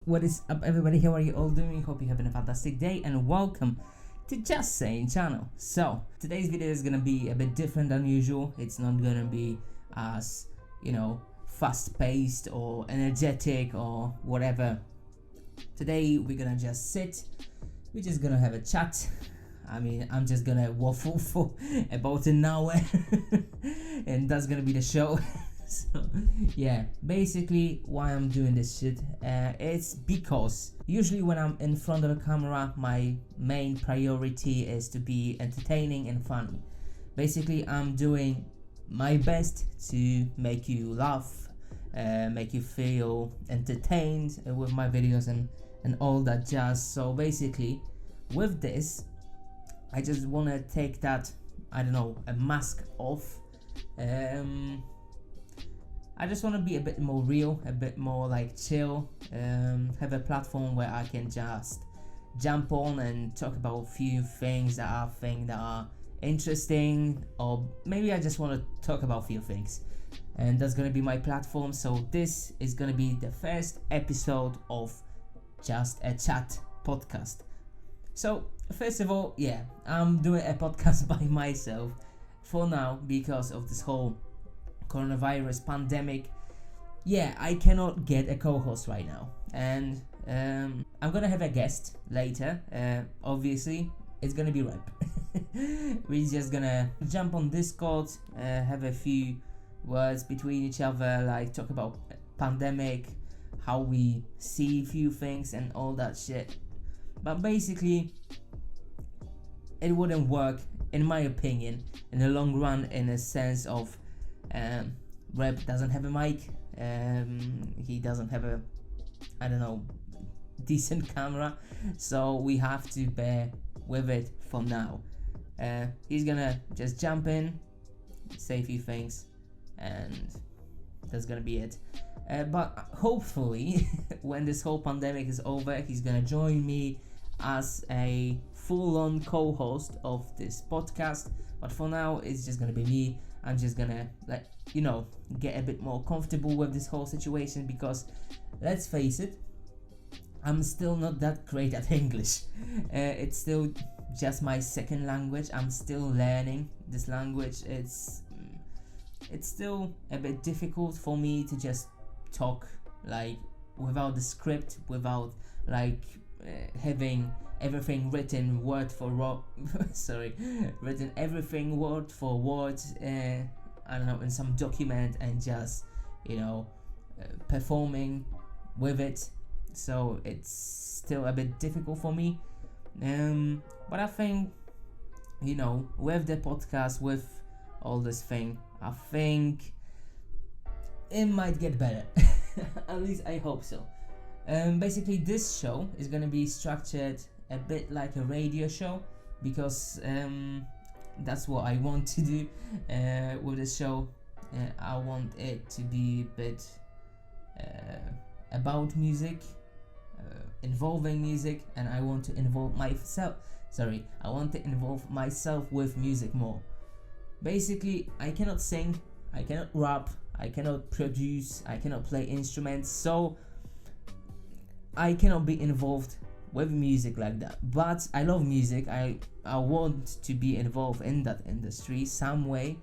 What is up, everybody? How are you all doing? Hope you're having a fantastic day, and welcome to Just Saying channel. So today's video is gonna be a bit different than usual. It's not gonna be as, fast-paced or energetic or whatever. Today we're gonna just sit. We're just gonna have a chat. I'm just gonna waffle for about an hour and that's gonna be the show. So yeah, basically why I'm doing this shit, it's because usually when I'm in front of a camera, my main priority is to be entertaining and funny. Basically, I'm doing my best to make you laugh, make you feel entertained with my videos and all that jazz. So basically with this, I just want to take that, a mask off. I just want to be a bit more real, a bit more like chill, have a platform where I can just jump on and talk about a few things that I think that are interesting, or maybe I just want to talk about a few things, and that's going to be my platform. So this is going to be the first episode of Just a Chat podcast. So first of all, yeah, I'm doing a podcast by myself for now because of this whole coronavirus pandemic. Yeah, I cannot get a co-host right now, and I'm gonna have a guest later. Obviously it's gonna be Rep. We're just gonna jump on Discord, have a few words between each other, like talk about pandemic, how we see few things and all that shit. But basically it wouldn't work, in my opinion, in the long run, in a sense of Rep doesn't have a mic, he doesn't have a decent camera, so we have to bear with it for now. He's gonna just jump in, say a few things, and that's gonna be it. But hopefully when this whole pandemic is over, he's gonna join me as a full-on co-host of this podcast. But for now it's just gonna be me. I'm just gonna get a bit more comfortable with this whole situation, because let's face it, I'm still not that great at English. It's still just my second language. I'm still learning this language. It's still a bit difficult for me to just talk like without the script, without having everything written word for written everything word for word, in some document, and just performing with it. So it's still a bit difficult for me, but I think with the podcast, with all this thing, I think it might get better. At least I hope so. Basically this show is gonna be structured a bit like a radio show, because that's what I want to do with this show. I want it to be a bit about music, involving music, and I want to involve myself with music more. Basically, I cannot sing, I cannot rap, I cannot produce, I cannot play instruments, so I cannot be involved with music like that. But I love music. I want to be involved in that industry some way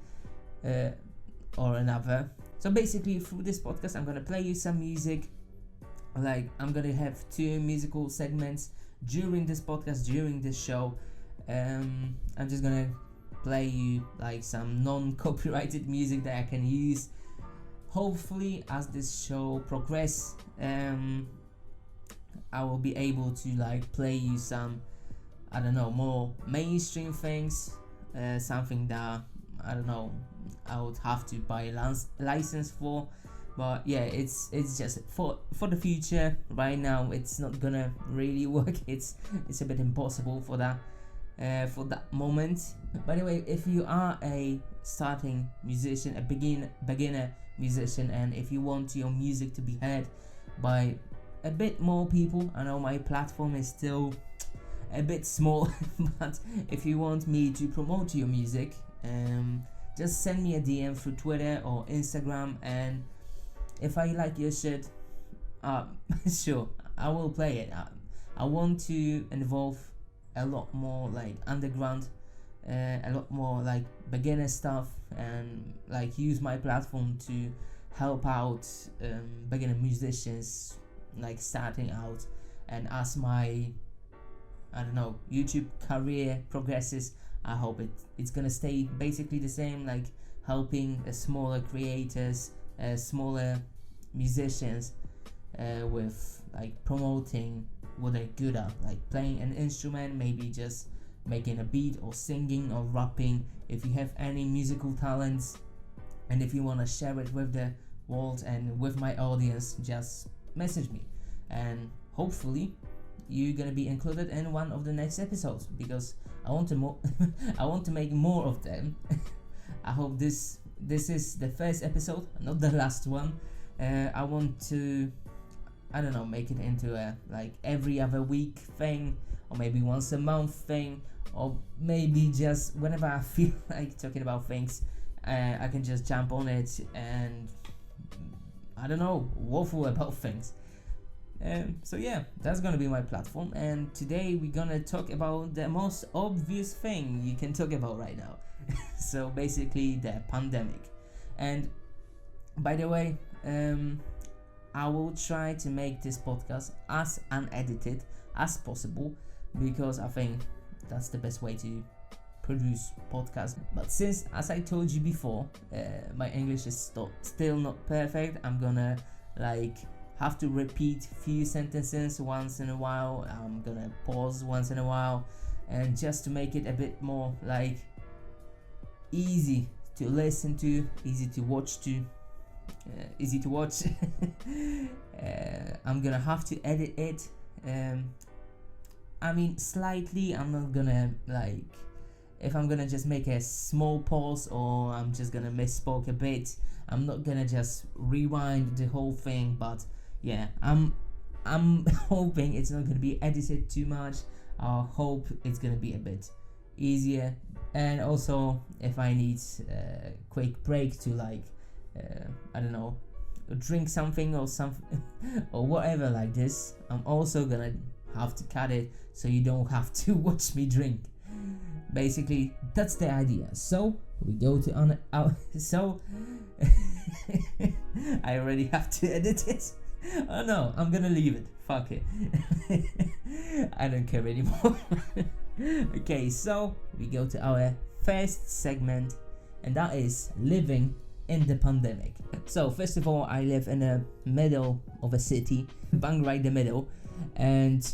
or another. So basically through this podcast I'm gonna play you some music. Like, I'm gonna have 2 musical segments during this podcast, during this show. I'm just gonna play you like some non-copyrighted music that I can use. Hopefully as this show progresses, I will be able to play you some more mainstream things, something that I would have to buy a license for. But yeah, it's just for the future. Right now it's not gonna really work. It's a bit impossible for that moment. By the way, if you are a starting musician, a beginner musician, and if you want your music to be heard by a bit more people, I know my platform is still a bit small, but if you want me to promote your music, just send me a DM through Twitter or Instagram, and if I like your shit, sure, I will play it. I want to involve a lot more like underground, a lot more like beginner stuff, and like use my platform to help out beginner musicians like starting out. And as my, I don't know, YouTube career progresses, I hope it's gonna stay basically the same, like helping smaller creators, smaller musicians with like promoting what they're good at, like playing an instrument, maybe just making a beat or singing or rapping. If you have any musical talents and if you want to share it with the world and with my audience, just message me, and hopefully you're gonna be included in one of the next episodes, because I want to I want to make more of them. I hope this is the first episode, not the last one. I want to, I don't know, make it into a like every other week thing, or maybe once a month thing, or maybe just whenever I feel like talking about things, I can just jump on it and, I don't know, waffle about things. So yeah, that's gonna be my platform, and today we're gonna talk about the most obvious thing you can talk about right now. So basically the pandemic. And by the way, I will try to make this podcast as unedited as possible, because I think that's the best way to produce podcasts. But since, as I told you before, my English is still not perfect, I'm gonna like have to repeat few sentences once in a while. I'm gonna pause once in a while, and just to make it a bit more like easy to listen to, easy to watch I'm gonna have to edit it. I mean, slightly. I'm not gonna like, if I'm gonna just make a small pause or I'm just gonna misspoke a bit, I'm not gonna just rewind the whole thing. But yeah, I'm hoping it's not gonna be edited too much. I hope it's gonna be a bit easier. And also, if I need a quick break to like, I don't know, drink something or something or whatever like this, I'm also gonna have to cut it so you don't have to watch me drink. Basically, that's the idea. So we go to so I already have to edit it. Oh no, I'm gonna leave it. Fuck it. I don't care anymore. Okay, so we go to our first segment, and that is living in the pandemic. So first of all, I live in the middle of a city, bang right the middle, and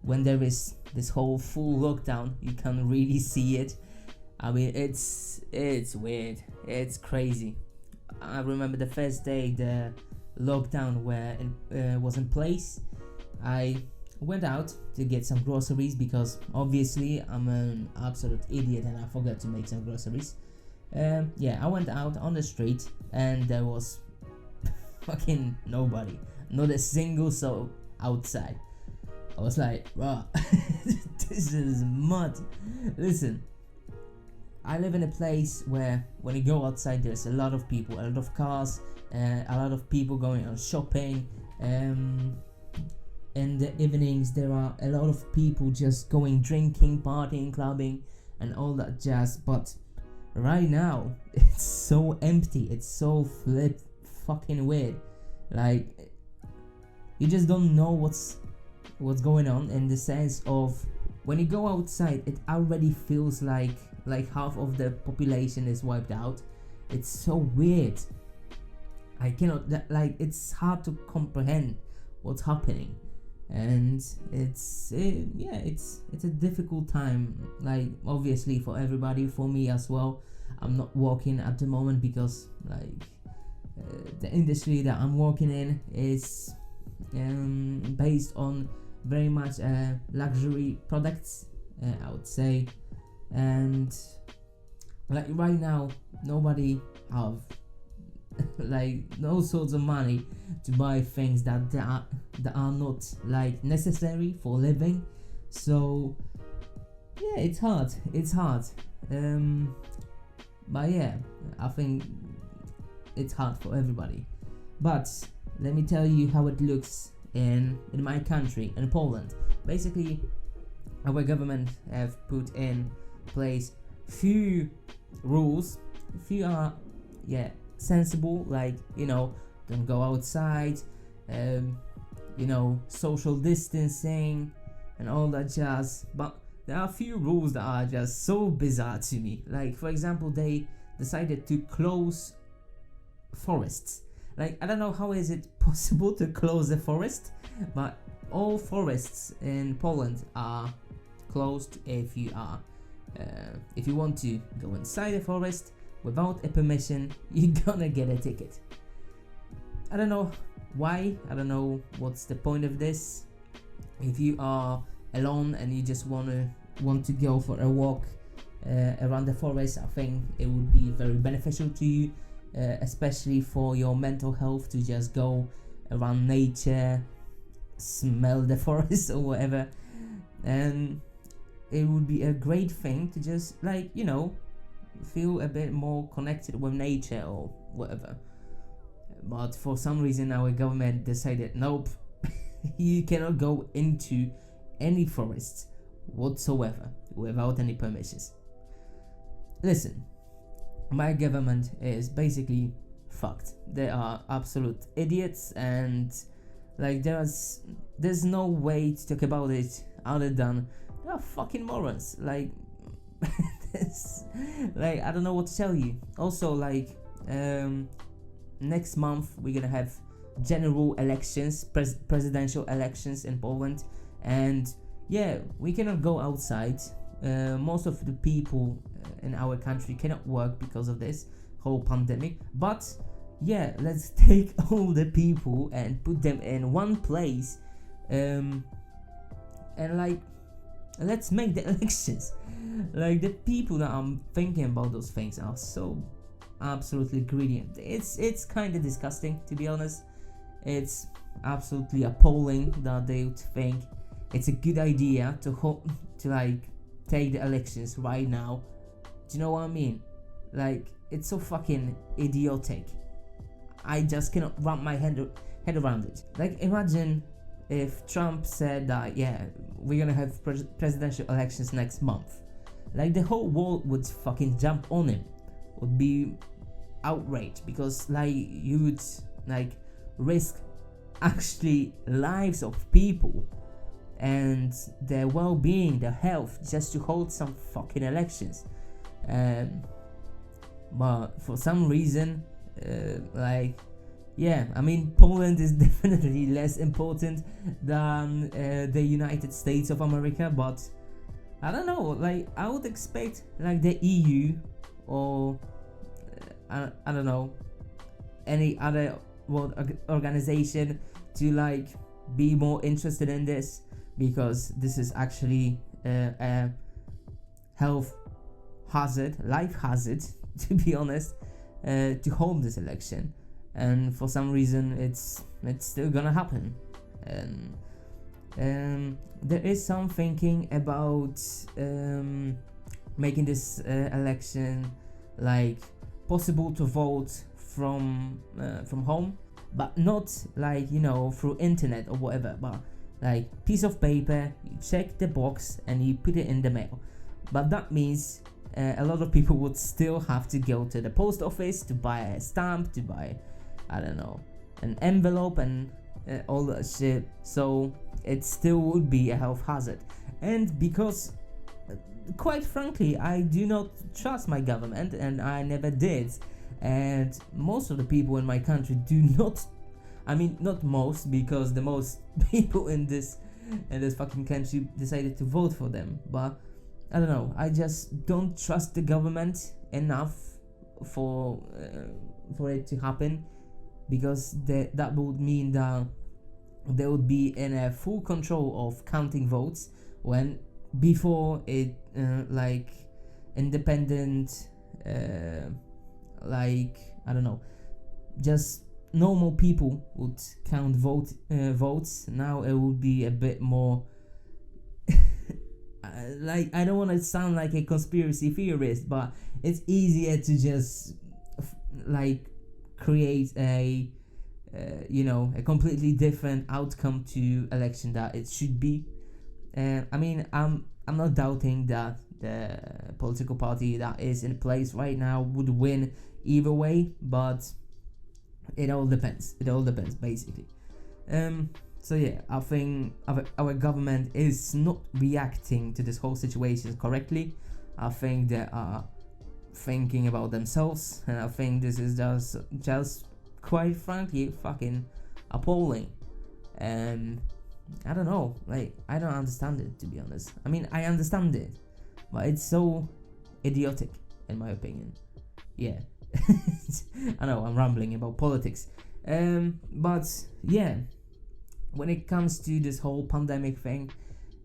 when there is this whole full lockdown, you can really see it. I mean, it's weird, it's crazy. I remember the first day the lockdown was in place, I went out to get some groceries, because obviously I'm an absolute idiot and I forgot to make some groceries. Yeah, I went out on the street and there was fucking nobody, not a single soul outside. I was like, wow, this is mud. Listen, I live in a place where when you go outside there's a lot of people, a lot of cars, a lot of people going on shopping. In the evenings there are a lot of people just going drinking, partying, clubbing and all that jazz. But right now it's so empty, it's so fucking weird. Like, you just don't know what's going on, in the sense of when you go outside it already feels like half of the population is wiped out. It's so weird. I cannot, it's hard to comprehend what's happening, and it's a difficult time, like obviously for everybody, for me as well. I'm not working at the moment because the industry that I'm working in is based on very much luxury products, I would say, and like right now nobody have like no sorts of money to buy things that are not like necessary for living. So yeah, it's hard. But yeah, I think it's hard for everybody. But let me tell you how it looks in my country, in Poland. Basically, our government have put in place few rules. Few are sensible, like don't go outside, social distancing and all that jazz. But there are a few rules that are just so bizarre to me. Like, for example, they decided to close forests. Like, I don't know how is it possible to close a forest, but all forests in Poland are closed. If you want to go inside a forest without a permission, you're gonna get a ticket. I don't know why. I don't know what's the point of this. If you are alone and you just want to go for a walk around the forest, I think it would be very beneficial to you, especially for your mental health, to just go around nature, smell the forest or whatever. And it would be a great thing to just feel a bit more connected with nature or whatever. But for some reason our government decided, nope, you cannot go into any forests whatsoever without any permissions. Listen, my government is basically fucked. They are absolute idiots, and there's no way to talk about it other than they are fucking morons. I don't know what to tell you. Also, next month we're gonna have general elections, presidential elections in Poland, and we cannot go outside. Most of the people in our country cannot work because of this whole pandemic. But let's take all the people and put them in one place, and let's make the elections. The people that I'm thinking about those things are so absolutely greedy. It's kind of disgusting, to be honest. It's absolutely appalling that they would think it's a good idea to take the elections right now. Do you know what I mean? It's so fucking idiotic. I just cannot wrap my head around it. Imagine if Trump said that we're gonna have presidential elections next month. The whole world would fucking jump on him. Would be outraged, because you would risk actually lives of people and their well-being, their health, just to hold some fucking elections. But for some reason, Poland is definitely less important than the United States of America, but I don't know, I would expect the EU or I don't know, any other world organization to be more interested in this, because this is actually a health hazard, life hazard, to be honest, to hold this election. And for some reason it's still gonna happen. And there is some thinking about making this election possible to vote from home, but not through internet or whatever, but piece of paper, you check the box and you put it in the mail. But that means a lot of people would still have to go to the post office to buy a stamp, to buy, I don't know, an envelope and all that shit. So it still would be a health hazard. And because quite frankly, I do not trust my government, and I never did, and most of the people in my country do not. I mean, not most, because the most people in this fucking country decided to vote for them. But I don't know, I just don't trust the government enough for it to happen, because that would mean that they would be in a full control of counting votes, when before it independent I don't know, just normal people would count votes. Now it would be a bit more I don't want to sound like a conspiracy theorist, but it's easier to just create a a completely different outcome to election that it should be. I mean, I'm not doubting that the political party that is in place right now would win either way, but it all depends. It all depends, basically. So yeah, I think our government is not reacting to this whole situation correctly. I think they are thinking about themselves, and I think this is just quite frankly fucking appalling. And I don't know, like, I don't understand it, to be honest. I mean, I understand it, but it's so idiotic in my opinion. Yeah. I know I'm rambling about politics, but yeah, when it comes to this whole pandemic thing,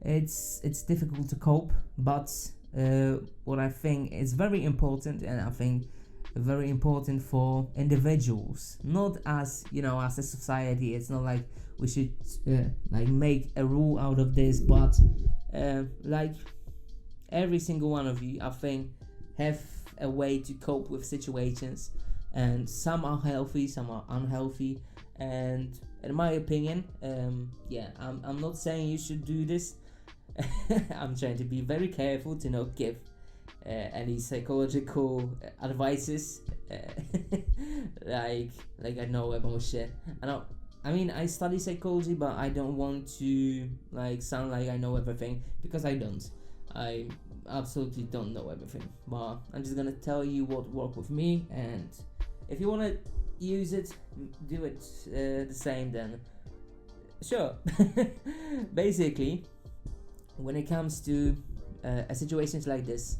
it's difficult to cope. But what I think is very important, and I think very important for individuals, not as as a society. It's not like we should like make a rule out of this, but like every single one of you, I think, have a way to cope with situations, and some are healthy, some are unhealthy. And in my opinion, I'm not saying you should do this. I'm trying to be very careful to not give any psychological advices, like I know about shit. I mean, I study psychology, but I don't want to like sound like I know everything, because I don't. I absolutely don't know everything, but I'm just gonna tell you what worked with me, and if you wanna use it, do it the same, then sure. Basically, when it comes to a situations like this,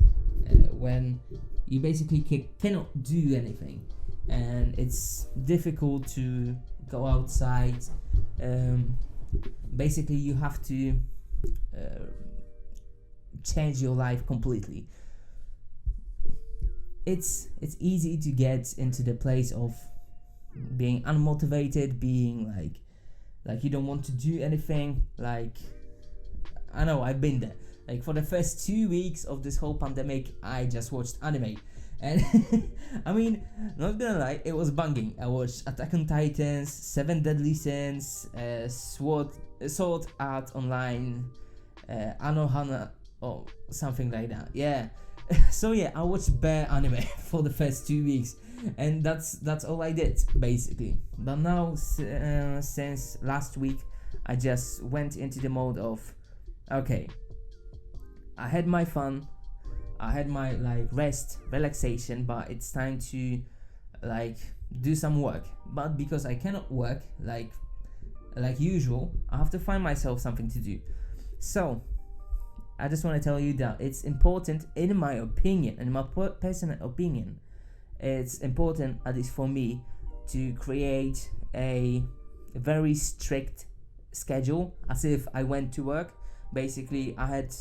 when you basically cannot do anything, and it's difficult to go outside, basically you have to change your life completely. It's easy to get into the place of being unmotivated, being like you don't want to do anything. Like, I know, I've been there. Like, for the first 2 weeks of this whole pandemic, I just watched anime, and I mean, not gonna lie, it was banging. I watched Attack on Titans, 7 Deadly Sins, Sword Art Online, Anohana, or something like that. Yeah. So yeah, I watched bare anime for the first 2 weeks, and that's all I did basically. But now, since last week, I just went into the mode of, okay, I had my fun, I had my relaxation, but it's time to do some work. But because I cannot work like usual, I have to find myself something to do. So I just want to tell you that it's important, in my opinion, in my personal opinion, it's important, at least for me, to create a very strict schedule, as if I went to work. Basically, I had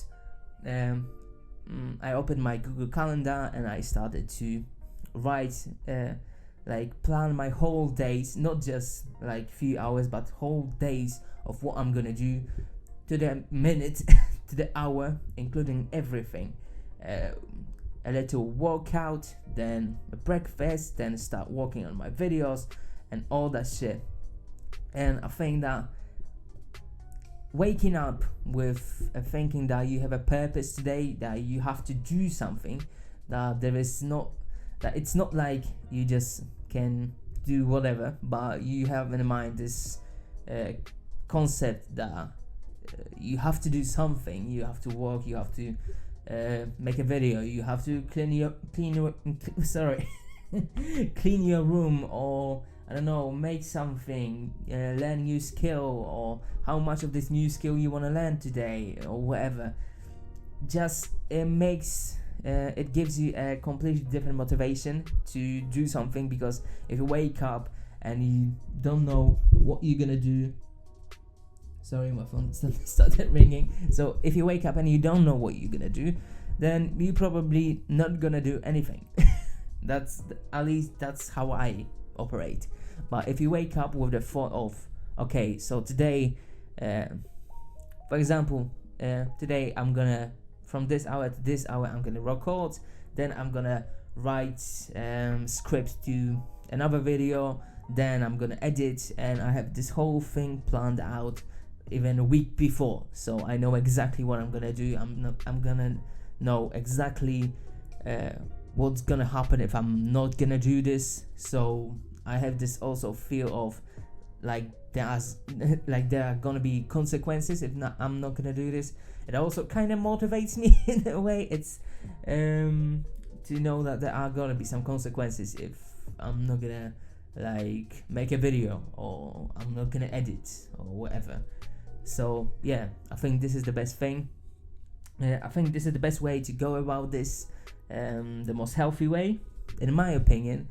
I opened my Google Calendar and I started to write, plan my whole days, not just few hours, but whole days of what I'm gonna do, to the minute, to the hour, including everything. A little workout, then a breakfast, then start working on my videos and all that shit. And I think that waking up with thinking that you have a purpose today, that you have to do something, that it's not like you just can do whatever, but you have in mind this concept that you have to do something, you have to work, you have to make a video, you have to clean your clean your room, or I don't know, make something, learn new skill, or how much of this new skill you want to learn today, or whatever. Just it gives you a completely different motivation to do something, because if you wake up and you don't know what you're gonna do, sorry, my phone started ringing. So if you wake up and you don't know what you're gonna do, then you're probably not gonna do anything. At least that's how I operate. But if you wake up with the thought of, okay, so today, for example, today I'm gonna, from this hour to this hour, I'm gonna record, then I'm gonna write script to another video, then I'm gonna edit, and I have this whole thing planned out even a week before, so I know exactly what I'm gonna do. I'm gonna know exactly what's gonna happen if I'm not gonna do this. So I have this also feel of like there are gonna be consequences if not I'm not gonna do this. It also kind of motivates me in a way. It's to know that there are gonna be some consequences if I'm not gonna like make a video, or I'm not gonna edit, or whatever. So yeah, I think this is the best thing. I think this is the best way to go about this, the most healthy way, in my opinion.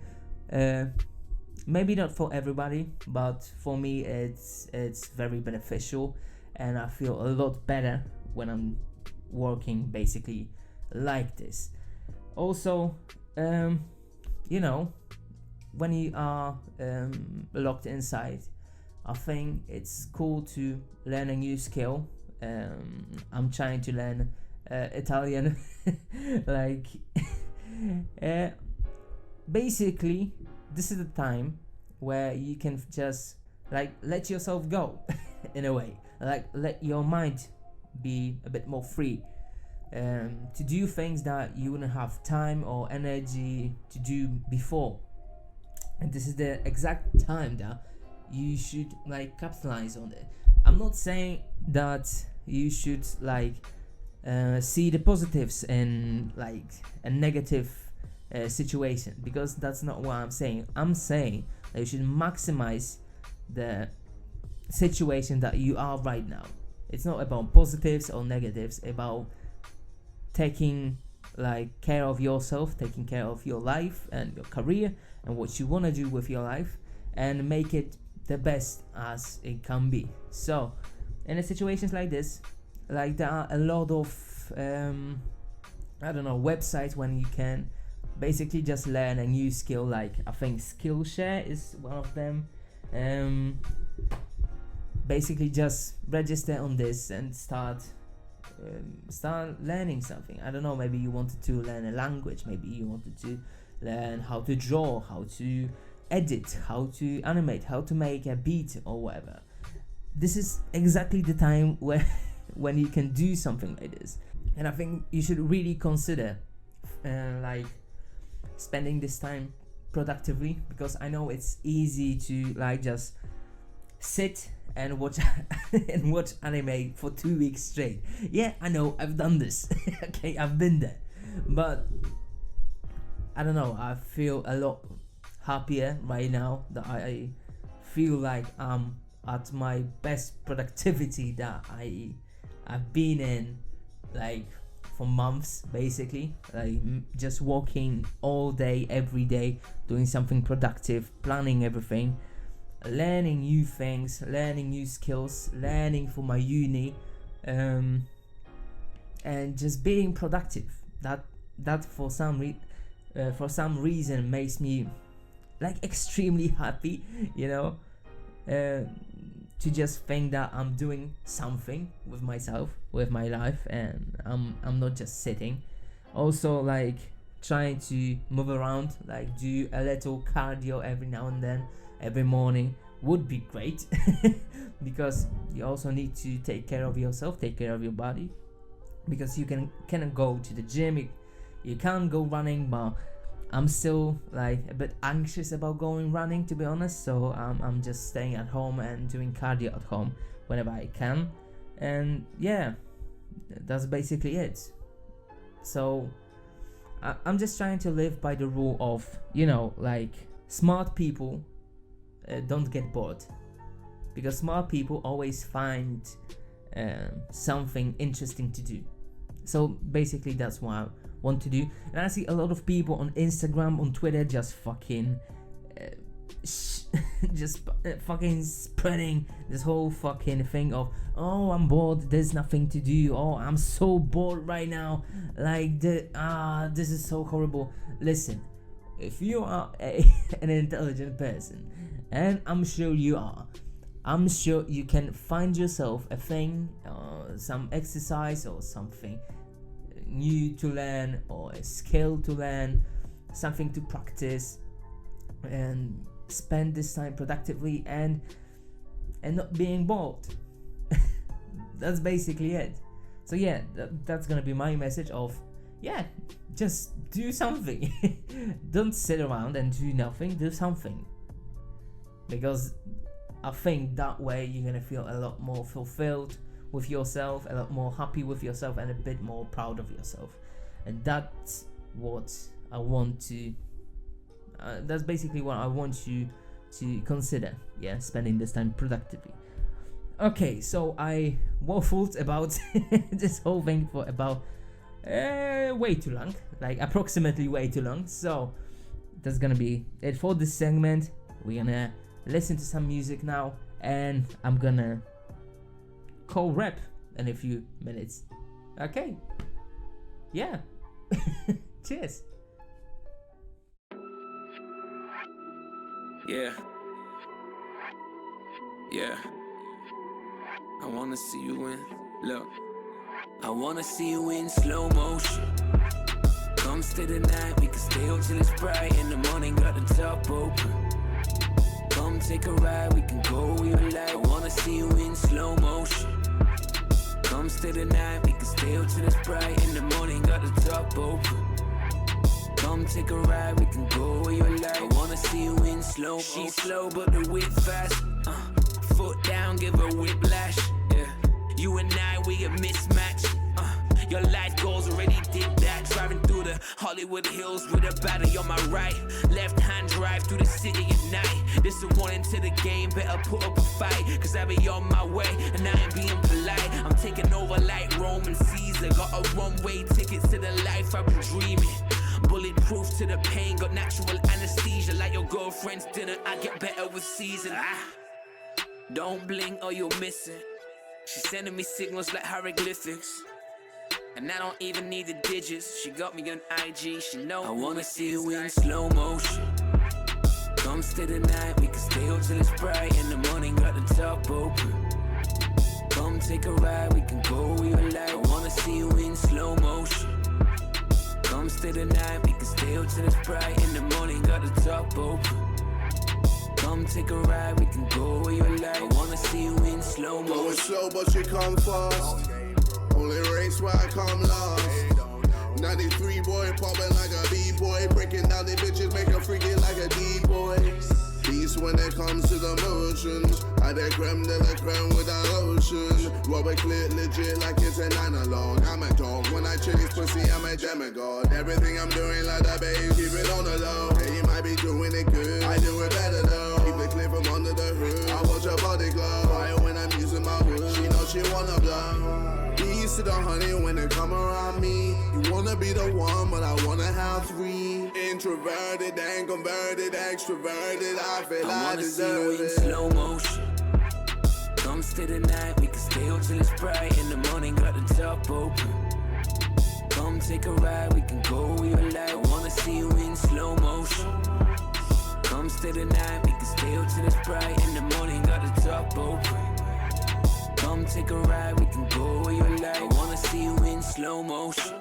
Maybe not for everybody, but for me it's very beneficial, and I feel a lot better when I'm working basically like this. Also, you know, when you are locked inside, I think it's cool to learn a new skill. I'm trying to learn Italian. Like, basically, this is the time where you can just like let yourself go in a way, like let your mind be a bit more free, to do things that you wouldn't have time or energy to do before. And this is the exact time that you should like capitalize on it. I'm not saying that you should like see the positives in like a negative situation, because that's not what I'm saying. I'm saying that you should maximize the situation that you are right now. It's not about positives or negatives, about taking like care of yourself, taking care of your life and your career and what you want to do with your life, and make it the best as it can be. So in a situations like this, like there are a lot of websites when you can basically just learn a new skill. Like I think Skillshare is one of them. Basically just register on this and start learning something. I don't know, maybe you wanted to learn a language, maybe you wanted to learn how to draw, how to edit, how to animate, how to make a beat or whatever. This is exactly the time where when you can do something like this. And I think you should really consider like spending this time productively, because I know it's easy to like just sit and watch and watch anime for 2 weeks straight. Yeah, I know, I've done this. Okay, I've been there, but I don't know, I feel a lot happier right now that I feel like I'm at my best productivity that I've been in like for months, basically. Like just walking all day, every day, doing something productive, planning everything, learning new things, learning new skills, learning for my uni, and just being productive. That for some reason makes me like extremely happy, you know, to just think that I'm doing something with myself, with my life, and I'm not just sitting. Also, like trying to move around, like do a little cardio every now and then, every morning would be great. Because you also need to take care of yourself, take care of your body, because you cannot go to the gym, you can't go running. But I'm still like a bit anxious about going running, to be honest, so I'm just staying at home and doing cardio at home whenever I can. And yeah, that's basically it. So I'm just trying to live by the rule of, you know, like smart people don't get bored, because smart people always find something interesting to do. So basically that's what I want to do. And I see a lot of people on Instagram, on Twitter, just fucking fucking spreading this whole fucking thing of, oh, I'm bored, there's nothing to do, oh, I'm so bored right now, like this is so horrible. Listen, if you are an intelligent person, and I'm sure you are, I'm sure you can find yourself a thing, some exercise or something new to learn, or a skill to learn, something to practice, and spend this time productively and not being bored. That's basically it. So yeah, that's gonna be my message of, yeah, just do something. Don't sit around and do nothing, do something. Because I think that way you're gonna feel a lot more fulfilled with yourself, a lot more happy with yourself, and a bit more proud of yourself. And that's what I want to, that's basically what I want you to consider, yeah, spending this time productively. Okay, so I waffled about this whole thing for about way too long, like approximately way too long. So that's gonna be it for this segment. We're gonna listen to some music now, and I'm gonna call rep in a few minutes. Okay, yeah. Cheers. Yeah. I wanna see you win. Look, I wanna see you in slow motion. Come stay the night, we can stay up till it's bright. In the morning, got the top open. Come take a ride, we can go where you like. I wanna see you in slow motion. Come stay the night, we can stay up till it's bright. In the morning, got the top open. Come take a ride, we can go where you like. I wanna see you in slow motion. She's slow, but the whip fast. Foot down, give her whiplash. Yeah, you and I, we a mismatch. Your life goals already did that. Driving through the Hollywood Hills with a battery on my right. Left hand drive through the city at night. This a warning to the game, better put up a fight. Cause I be on my way and I ain't being polite. I'm taking over like Roman Caesar. Got a one-way ticket to the life I've been dreaming. Bulletproof to the pain, got natural anesthesia. Like your girlfriend's dinner, I get better with season. Don't blink or you're missing. She's sending me signals like hieroglyphics. And I don't even need the digits. She got me on IG, she know. I wanna see you in slow motion. Come stay the night, we can stay up till it's bright. In the morning, got the top open. Come take a ride, we can go where you like. I wanna see you in slow motion. Come stay the night, we can stay up till it's bright. In the morning, got the top open. Come take a ride, we can go where you like. I wanna see you in slow motion. Going slow, but you come fast. Only race where I come last. 93 boy, popping like a B-boy. Breaking down the bitches, make a freaky like a D-boy. Beast when it comes to the motions. I the creme de la creme with a lotion. Rubber clear legit like it's an analog. I'm a dog, when I chill this pussy, I'm a demigod. Everything I'm doing like that, babe, keep it on the low. Hey, you might be doing it good, I do it better though. Keep the clip from under the hood, I watch her body glow. Fire when I'm using my hood, she know she wanna blow. Bees to the honey when they come around me. You wanna be the one, but I wanna have three. Introverted and converted, extroverted, I feel I deserve it. Slow motion. Come stay the night, we can stay up till it's bright. In the morning, got the top open. Come take a ride, we can go where you like. I wanna see you in slow motion. Come stay the night, we can stay up till it's bright. In the morning, got the top open. Come take a ride, we can go where you like. I wanna see you in slow motion.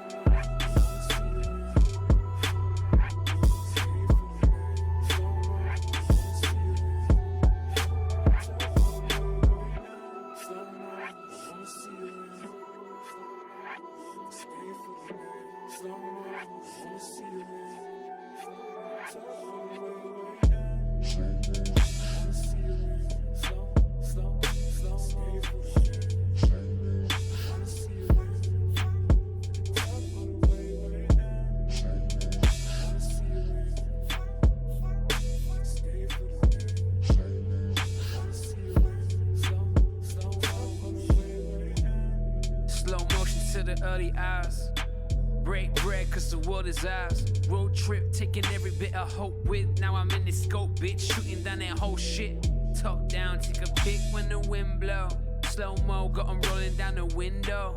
Early hours, break bread cause the world is ours. Road trip, taking every bit of hope with. Now I'm in the scope, bitch, shooting down that whole shit. Top down, take a pic when the wind blow. Slow-mo, got 'em rolling down the window.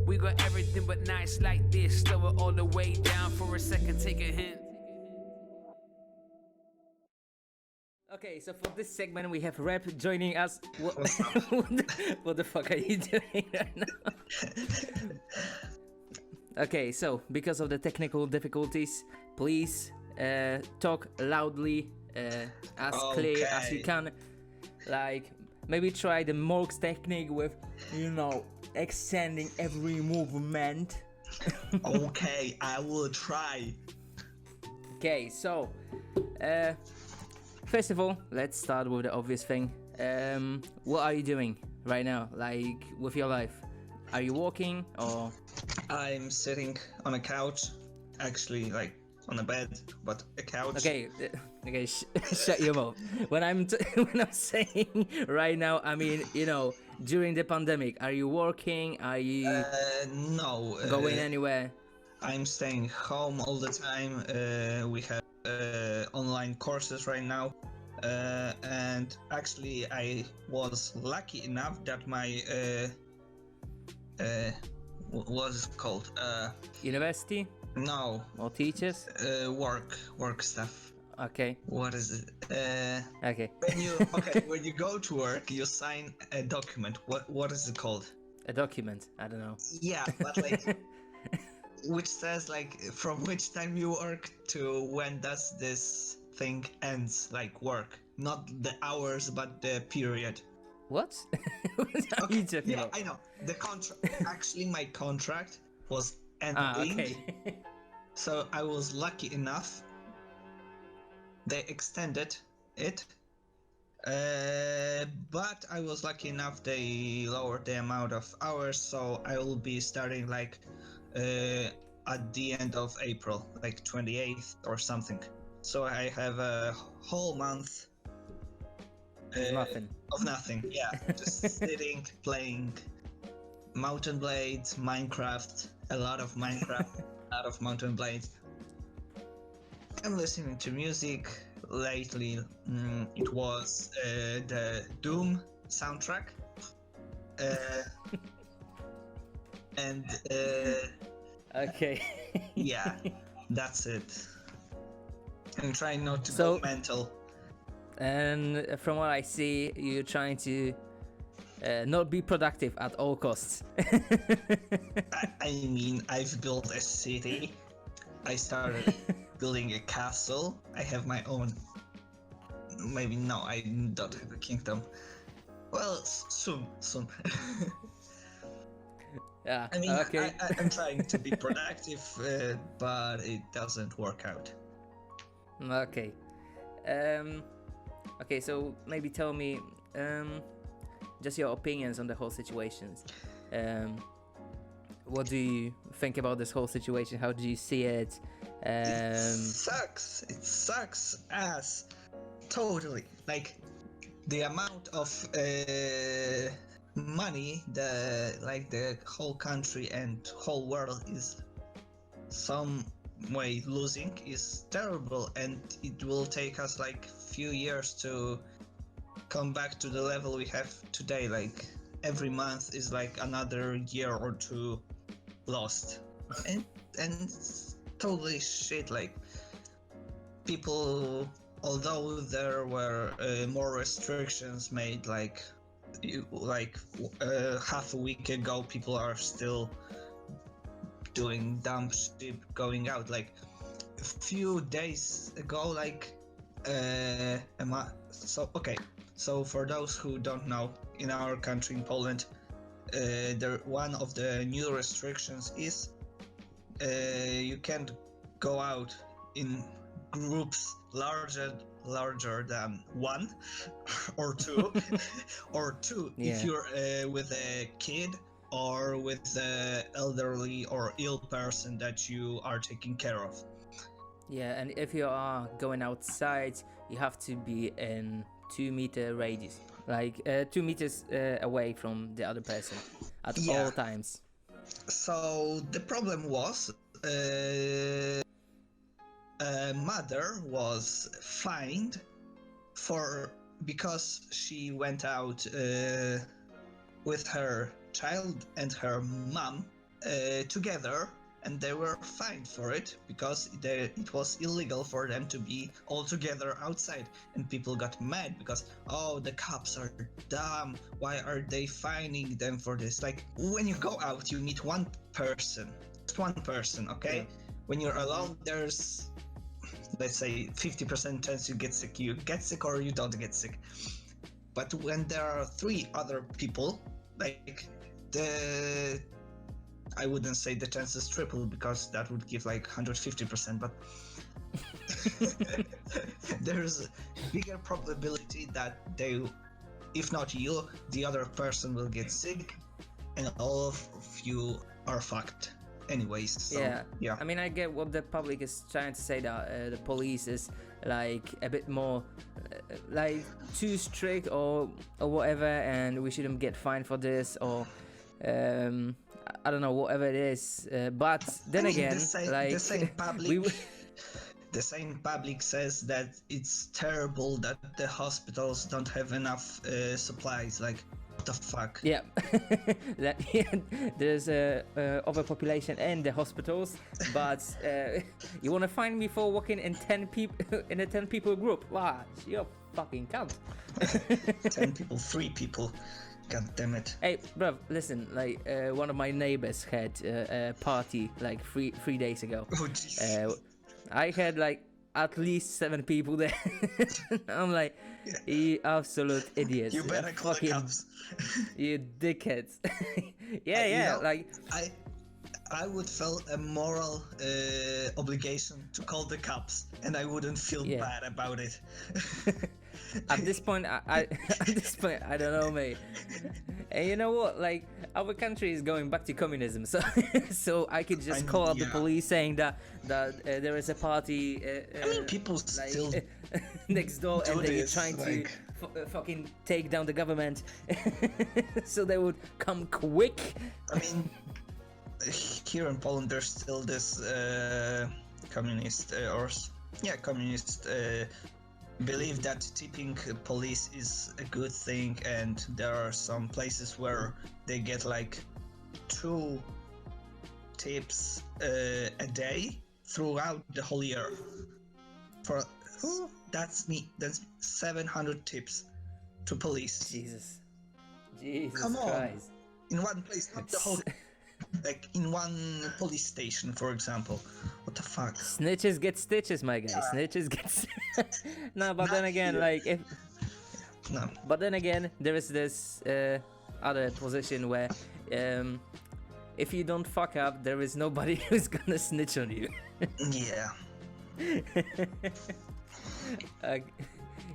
We got everything but nights like this. Slow it all the way down for a second, take a hint. Okay, so for this segment we have Rap joining us. What the fuck are you doing right now? Okay, so because of the technical difficulties, please talk loudly as clear as you can. Like maybe try the Morg's technique with, extending every movement. Okay, I will try. Okay, so first of all, let's start with the obvious thing. What are you doing right now, like with your life? Are you walking or? I'm sitting on a couch, actually, like on a bed, but a couch. Okay, shut your mouth. When I'm saying right now, I mean, during the pandemic, are you working? Are you No. going anywhere? I'm staying home all the time. We have online courses right now. And actually, I was lucky enough that my what is it called? University No, or teachers? Work stuff. Okay. What is it? Okay. When you go to work, you sign a document. What is it called? A document. I don't know. Yeah, but like, which says like from which time you work to when does this thing ends, like work, not the hours but the period. What? What are you talking Yeah, about? I know. The contract. Actually, my contract was ending. Okay. So I was lucky enough. They extended it. But I was lucky enough they lowered the amount of hours, so I will be starting like at the end of April, like 28th or something. So I have a whole month Nothing. of nothing. Yeah, just sitting, playing Mountain Blades, Minecraft, a lot of Minecraft, a lot of Mountain Blades. I'm listening to music. Lately, it was the Doom soundtrack. And Okay. yeah, that's it. I'm trying not to So- go mental. And from what I see, you're trying to not be productive at all costs. I mean, I've built a city. I started building a castle. I have my own. Maybe no, I don't have a kingdom. Well, soon. Yeah. I mean, Okay. I'm trying to be productive, but it doesn't work out. Okay. Okay, so maybe tell me just your opinions on the whole situations. What do you think about this whole situation? How do you see it? It sucks ass. Totally. Like the amount of money the whole country and whole world is some way losing is terrible, and it will take us like few years to come back to the level we have today. Like every month is like another year or two lost, and it's totally shit. Like people, although there were more restrictions made like half a week ago, people are still doing dumb shit, going out. Like a few days ago, like so for those who don't know, in our country, in Poland, one of the new restrictions is you can't go out in groups larger than one or two or two if Yeah. you're with a kid or with the elderly or ill person that you are taking care of. Yeah, and if you are going outside, you have to be in 2 meter radius, like 2 meters away from the other person at Yeah. all times. So the problem was a mother was fined because she went out with her child and her mom together, and they were fined for it because it was illegal for them to be all together outside. And people got mad because, oh, the cops are dumb, why are they fining them for this? Like, when you go out, you meet one person, just one person, okay? Yeah. When you're alone, there's let's say 50% chance you get sick or you don't get sick. But when there are 3 other people, like I wouldn't say the chance is triple because that would give like 150%, but there's a bigger probability that they, if not you, the other person will get sick, and all of you are fucked. Anyways, so, yeah. I mean, I get what the public is trying to say, that the police is like a bit more like too strict or whatever, and we shouldn't get fined for this, or I don't know, whatever it is. But then again, the same public. The same public says that it's terrible that the hospitals don't have enough supplies. Like, what the fuck? Yeah, there's overpopulation in the hospitals, but you want to find me for working in 10 people in a 10 people group? Wow, you're fucking cunt. 10 people, 3 people. God damn it. Hey, bro, listen, like one of my neighbors had a party like three days ago. Oh, jeez. I had like at least 7 people there. I'm like, you absolute idiots. You better call the cops. You dickheads. yeah, You know, like I would feel a moral obligation to call the cops, and I wouldn't feel bad about it. At this point, I don't know, mate. And you know what? Like, our country is going back to communism, so so I could just call up the police saying that there is a party. I mean, people like, still next door, and they're trying like... to fucking take down the government. So they would come quick. I mean, here in Poland, there's still this communist believe that tipping police is a good thing, and there are some places where they get like 2 tips a day throughout the whole year. For that's 700 tips to police. Jesus Come on. Christ. In one place, not the whole. Like in one police station, for example. What the fuck? Snitches get stitches, my guy. Snitches get. No, but then again, here. like if. No. But then again, there is this other position where, if you don't fuck up, there is nobody who's gonna snitch on you. Yeah.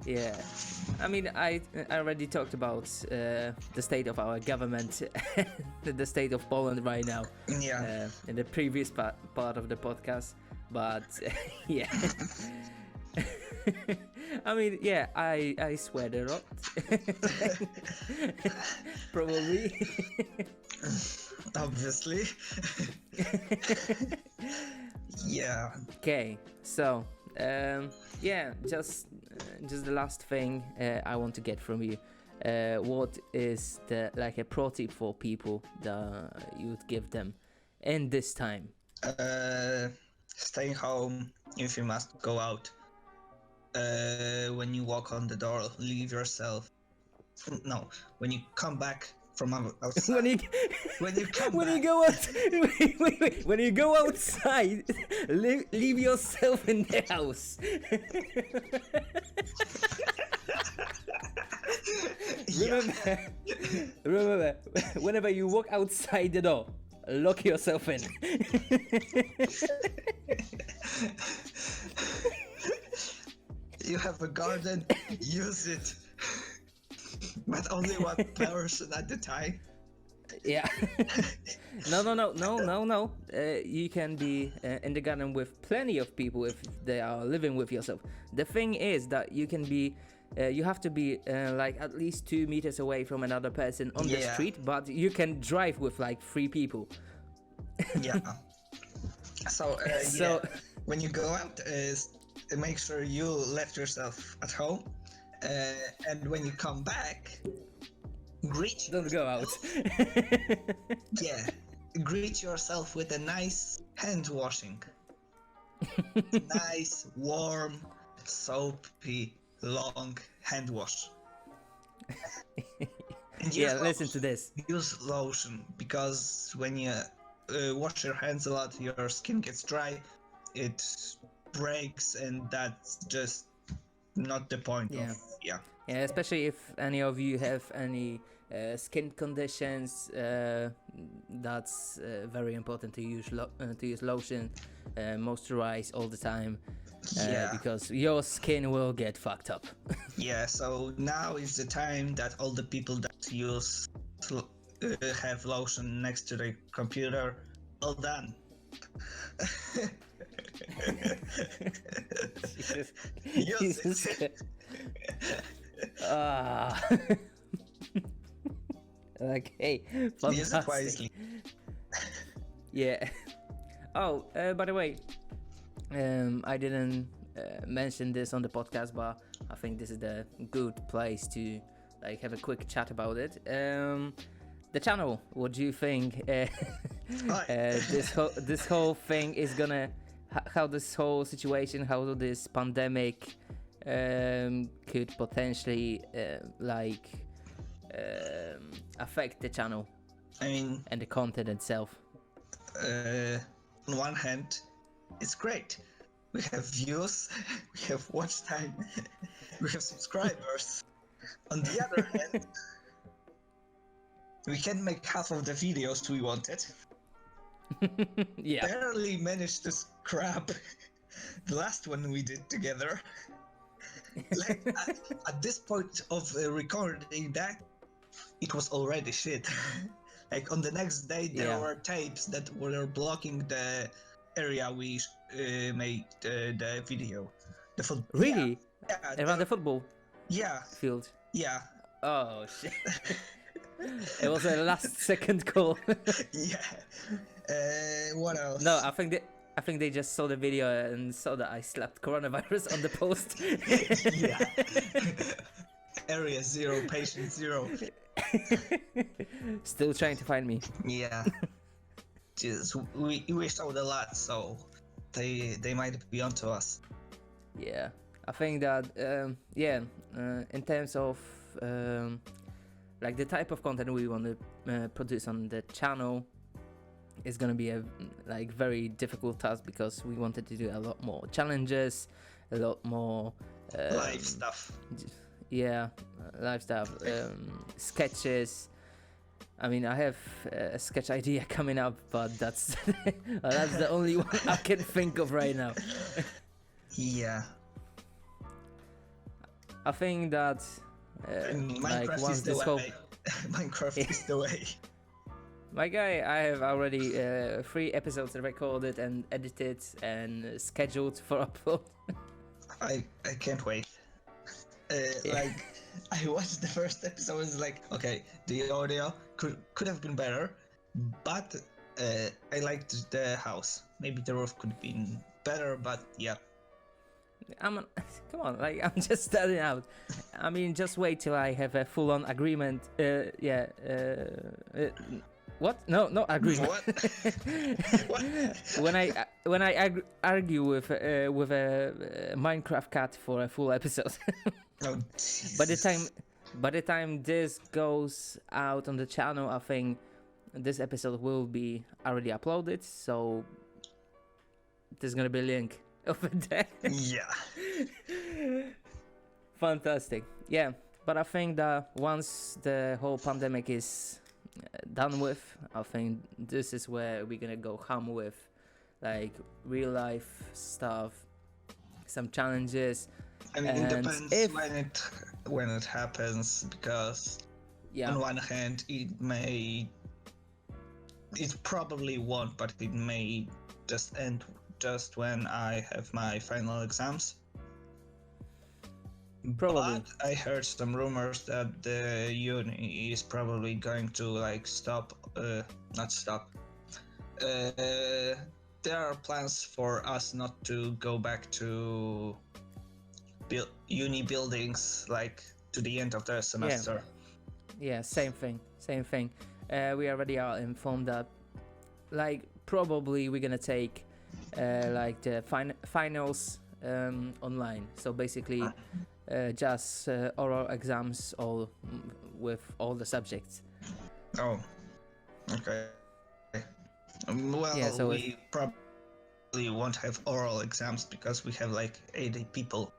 Yeah, I mean, I already talked about the state of our government, the state of Poland right now. Yeah. In the previous part of the podcast, but yeah. I mean, yeah, I sweat a lot. Probably. Obviously. Yeah. Okay, so yeah, just the last thing I want to get from you. What is the like a pro tip for people that you would give them in this time? Stay home if you must go out. When you walk on the door, leave yourself. No, when you come back from outside. when you go out, wait. When you go outside, leave yourself in the house. Remember, whenever you walk outside the door, lock yourself in. You have a garden, use it. But only one person at the time. Yeah. No. You can be in the garden with plenty of people if they are living with yourself. The thing is that you can be, you have to be like at least 2 meters away from another person on the street, but you can drive with like 3 people. Yeah. So, when you go out, make sure you left yourself at home. And when you come back, don't go out. Yeah, greet yourself with a nice hand washing. Nice, warm, soapy, long hand wash. Yeah, listen to this. Use lotion, because when you wash your hands a lot, your skin gets dry. It breaks, and that's just not the point Yeah. of Yeah, especially if any of you have any skin conditions, that's very important to use lotion, moisturize all the time, because your skin will get fucked up. Yeah, so now is the time that all the people that have lotion next to their computer, well done. Jesus. Okay, Use it fantastic. wisely. Yeah. Oh, by the way, I didn't mention this on the podcast, but I think this is the good place to like have a quick chat about it. The channel. What do you think? This whole thing is gonna, how this whole situation, how this pandemic could potentially affect the channel. I mean, and the content itself. On one hand, it's great. We have views, we have watch time, we have subscribers. On the other hand, we can make half of the videos we wanted. Yeah. Barely managed to scrap the last one we did together. Like at this point of recording that, it was already shit. Like on the next day, there were tapes that were blocking the area we made the video. The football. Really? Yeah, Around the football field? Yeah. Oh shit. It was a last second call. Yeah. What else? No, I think they just saw the video and saw that I slapped coronavirus on the post. Yeah. Area 0, patient 0. Still trying to find me. Yeah. Jesus, we showed a lot, so they might be onto us. Yeah, I think that in terms of like the type of content we want to produce on the channel is gonna be a like very difficult task, because we wanted to do a lot more challenges, a lot more live stuff. Yeah, live stuff, sketches. I mean, I have a sketch idea coming up, but that's that's the only one I can think of right now. Yeah. I think that Minecraft like once is the this whole way. Minecraft is the way. my guy, I have already 3 episodes recorded and edited and scheduled for upload. I can't wait. Like, I watched the first episode, was like, okay, the audio could have been better, but I liked the house. Maybe the roof could have been better, but yeah. Come on, like I'm just starting out. I mean, just wait till I have a full-on agreement. What? No, not agreement. What? What? when I argue with a Minecraft cat for a full episode. Oh, by the time this goes out on the channel, I think this episode will be already uploaded. So there's gonna be a link over there. Yeah. Fantastic. Yeah, but I think that once the whole pandemic is done with, I think this is where we're gonna go ham with like real life stuff, some challenges. I mean, it depends when it happens, because on one hand it probably won't, but it may just end just when I have my final exams. Probably. But I heard some rumors that the uni is probably going to like not stop. There are plans for us not to go back to uni buildings like to the end of the semester. Yeah, same thing. We already are informed that like probably we're gonna take like the finals online. So basically just oral exams all with all the subjects. Oh, okay. Well, yeah, so we won't have oral exams because we have like 80 people.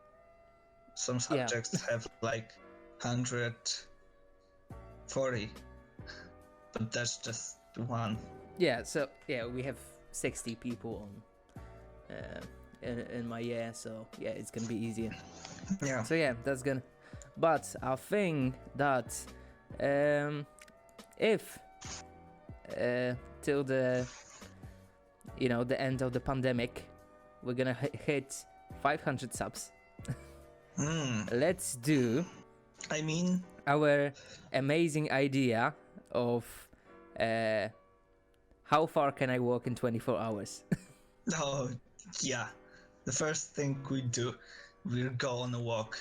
Some Yeah. subjects have like 140, but that's just one. Yeah, so yeah, we have 60 people on in my year, so yeah, it's gonna be easier. Yeah. So yeah, that's gonna. But I think that if till the the end of the pandemic, we're gonna hit 500 subs. Let's do I mean, our amazing idea of how far can I walk in 24 hours? oh yeah, the first thing we do, we'll go on a walk.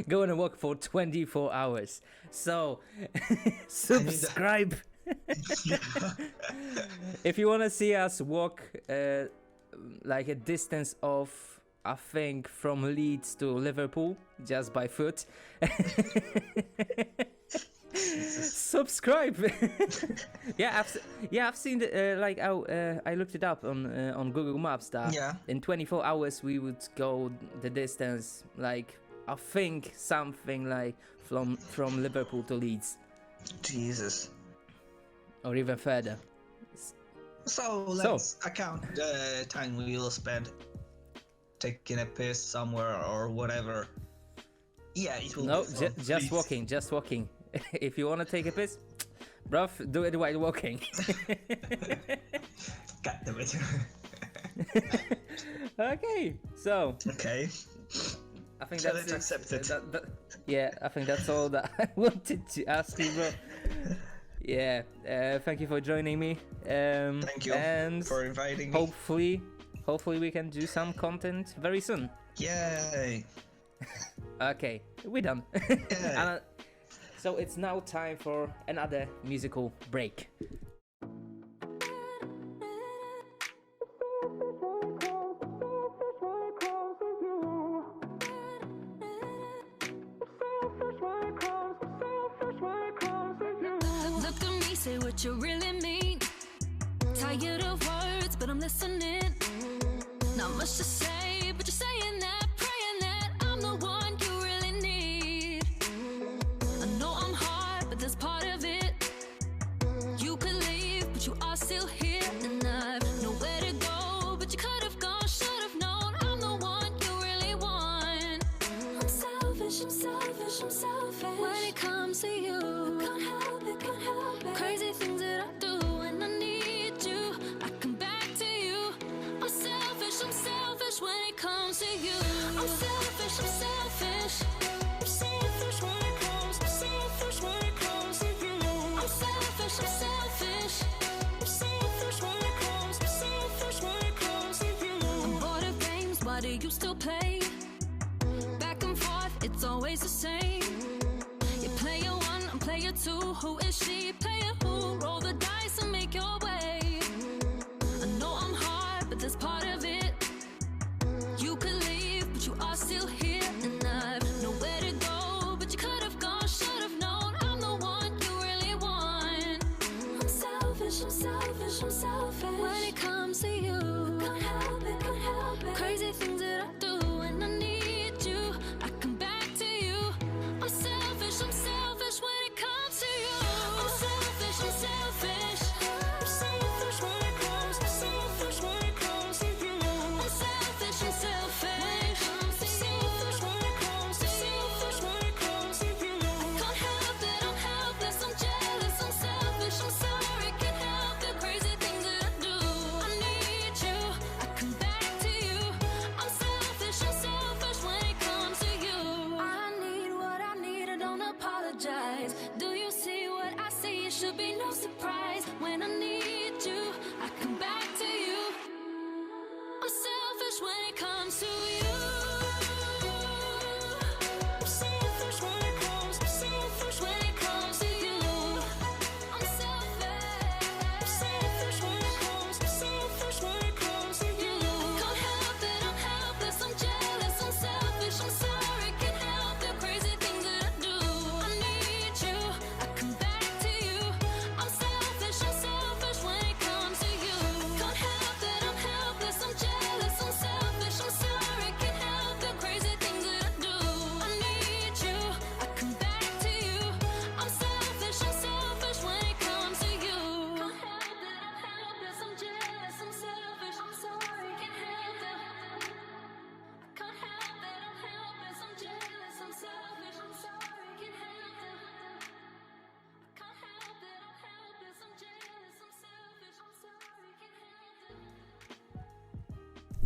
Go on a walk for 24 hours. So subscribe. If you want to see us walk like a distance of, I think, from Leeds to Liverpool just by foot, subscribe. I've seen like I looked it up on Google Maps that in 24 hours we would go the distance, like I think something like from Liverpool to Leeds. Jesus. Or even further. So let's account the time we will spend taking a piss somewhere or whatever. Yeah, it will No, be just walking, just walking. If you want to take a piss, bruv, do it while walking. God damn it. Okay, so Okay. I think So that's let's accept it. Yeah, I think that's all that I wanted to ask you, bro. Yeah, thank you for joining me. Thank you and for inviting me. hopefully we can do some content very soon. Yay. Okay, we're done. And, so it's now time for another musical break. Look at me, say what you really mean. Tired of words, but I'm listening. Not much to say, but you're saying that, praying that I'm the one you really need. I know I'm hard, but that's part of it. You could leave, but you are still here, and I've nowhere to go. But you could have gone, should have known. I'm the one you really want. I'm selfish, I'm selfish, I'm selfish. When it comes to you, I can't help it, can't help it. Crazy things that I do, and I need you. I come back to you. I'm selfish when it comes to you. I'm selfish, I'm selfish. I'm selfish when it comes, I'm selfish when it comes to you. I'm selfish, I'm selfish. I'm selfish when it comes, I'm selfish when it comes to you. I'm bored of games, why do you still play? Back and forth, it's always the same. You player one, I'm player two. Who is she? Player who? Roll the dice and make your way. I know I'm hard, but that's part of it. You could leave, but you are still here, and I've nowhere to go. But you could have gone, should have known. I'm the one you really want. I'm selfish, I'm selfish, I'm selfish. When it comes to you, I can't help it, can't help it. Crazy things that I do, and I need you. I come back to you. I'm selfish when it comes to you. I'm selfish, I'm selfish. I'm selfish when it comes, I'm selfish when it comes to you. I'm selfish, I'm selfish. I'm selfish when it comes, I'm selfish when it comes to you. I can't help it, I'm helpless, I'm jealous, I'm selfish, I'm sorry, can't help the crazy things that I do. I need you, I come back to you. I'm selfish, I'm selfish.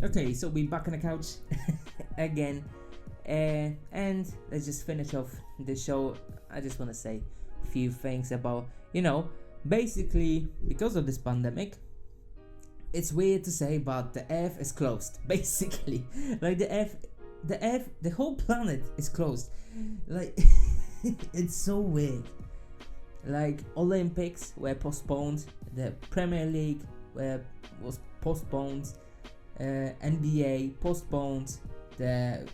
Okay, so we're back on the couch again, and let's just finish off the show. I just want to say a few things about, basically because of this pandemic. It's weird to say, but the Earth is closed. Basically, like the whole planet is closed. Like it's so weird. Like Olympics were postponed, the Premier League was postponed, NBA postponed,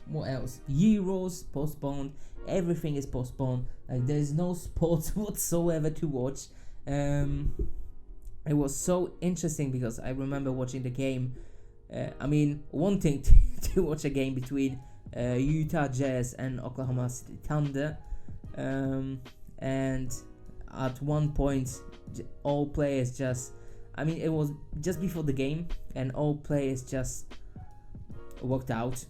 what else? Euros postponed. Everything is postponed. Like there's no sports whatsoever to watch. It was so interesting because I remember watching the game. Wanting to watch a game between Utah Jazz and Oklahoma City Thunder, and at one point all players just, it was just before the game, and all players just walked out.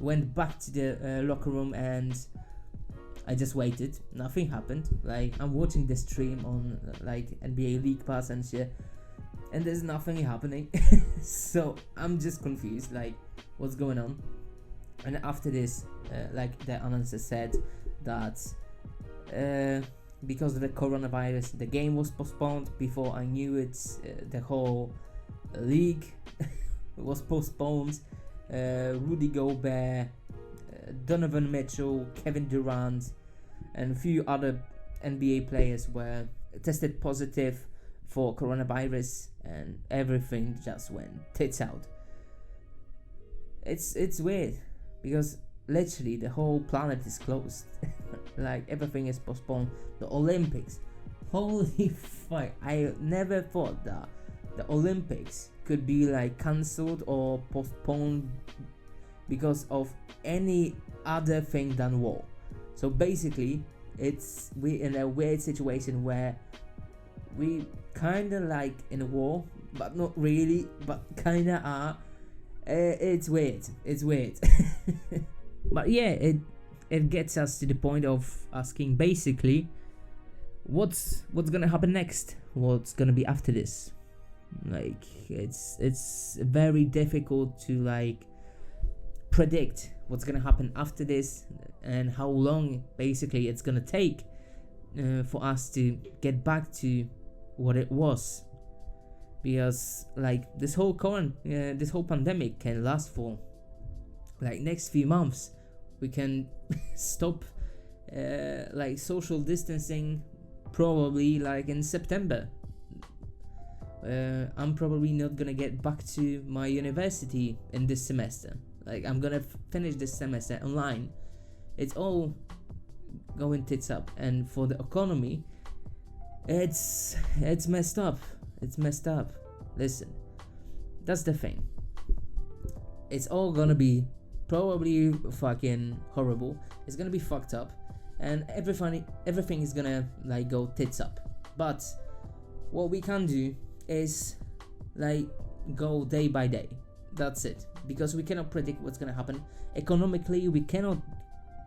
Went back to the locker room, and I just waited. Nothing happened. Like I'm watching the stream on NBA League Pass and shit, and there's nothing happening. So I'm just confused, like what's going on. And after this, the announcer said that because of the coronavirus, the game was postponed. Before I knew it, the whole league was postponed. Rudy Gobert, Donovan Mitchell, Kevin Durant, and a few other NBA players were tested positive for coronavirus, and everything just went tits out. It's weird because literally the whole planet is closed. Like everything is postponed. The Olympics, holy fuck! I never thought that the Olympics could be cancelled or postponed because of any other thing than war. So basically, we're in a weird situation where we kinda in a war, but not really, but kinda are. It's weird. But yeah, it gets us to the point of asking basically, what's gonna happen next? What's gonna be after this? It's very difficult to predict what's gonna happen after this, and how long basically it's gonna take for us to get back to what it was, because this whole pandemic can last for next few months. We can stop social distancing probably in September. I'm probably not gonna get back to my university in this semester. I'm gonna finish this semester online. It's all going tits up, and for the economy, it's messed up. It's messed up. Listen, that's the thing. It's all gonna be probably fucking horrible. It's gonna be fucked up, and everything is gonna go tits up. But what we can do is go day by day. That's it, because we cannot predict what's gonna happen economically. We cannot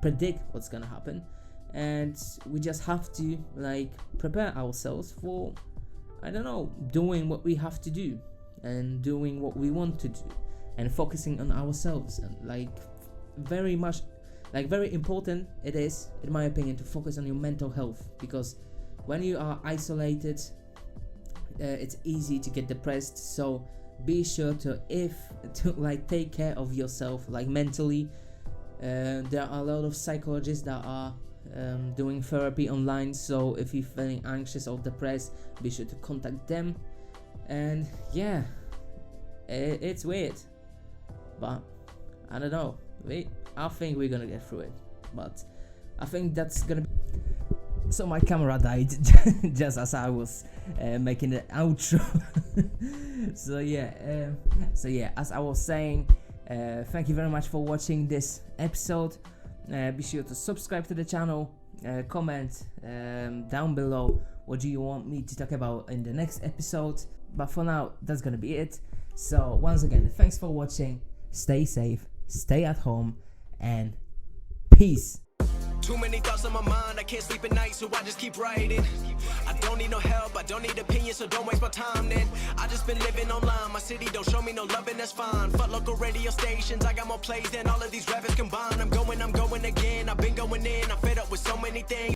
predict what's gonna happen, and we just have to prepare ourselves for, I don't know, doing what we have to do and doing what we want to do, and focusing on ourselves. And very important it is, in my opinion, to focus on your mental health, because when you are isolated, it's easy to get depressed. So be sure to take care of yourself mentally. There are a lot of psychologists that are doing therapy online, so if you're feeling anxious or depressed, be sure to contact them. And yeah, it's weird, but I don't know, I think we're gonna get through it. But I think that's gonna be... So my camera died just as I was making the outro. So yeah, as I was saying, thank you very much for watching this episode. Be sure to subscribe to the channel, comment down below what do you want me to talk about in the next episode. But for now, that's gonna be it. So once again, thanks for watching. Stay safe, stay at home, and peace. Too many thoughts on my mind, I can't sleep at night, so I just keep writing. I don't need no help, I don't need opinions, so don't waste my time then. I just been living online, my city don't show me no love and that's fine. Fuck local radio stations, I got more plays than all of these rappers combined. I'm going again, I've been going in, I'm fed up with so many things.